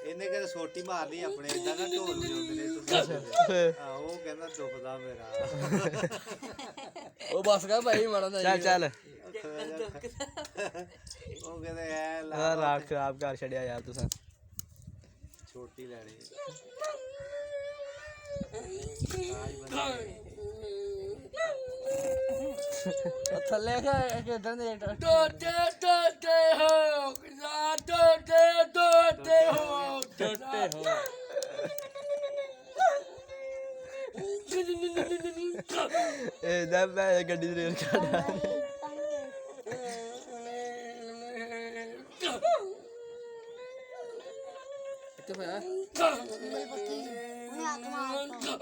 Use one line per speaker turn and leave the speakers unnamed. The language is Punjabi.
ਇਹਨੇ ਕਿਤੇ ਸੋਟੀ ਮਾਰ ਲਈ ਆਪਣੇ ਇਦਾਂ ਨਾ ਢੋਲ ਵਜਾਉਂਦੇ ਨੇ ਤੁਸੀਂ ਉਹ ਕਹਿੰਦਾ ਦੁਖਦਾ ਮੇਰਾ
ਉਹ ਬਸ ਕਰ ਭਾਈ ਮਾੜਾ
ਚੱਲ ਚੱਲ
ਉਹ ਕਹਿੰਦੇ ਐ
ਰਾਤ ਖਰਾਬ ਕਰ ਛੱਡਿਆ ਯਾਰ ਤੁਸੀਂ
ਛੋਟੀ ਲੈਣੀ
ਥੱਲੇ ਖੇਡਣ ਦੇ ਟੋਟੇ ਟੋਟੇ ਹੋ ਟੋਟੇ ਟੋਟੇ ਹੋ ਟੋਟੇ ਹੋ
ਇਹ ਦਾ ਮੈਂ ਗੱਡੀ ਦੀ ਰੇਲ ਕੱਢਾ
ਕਿੱਥੇ ਪਿਆ
ਉਹਨੇ ਹੱਥ ਮਾਰਤਾ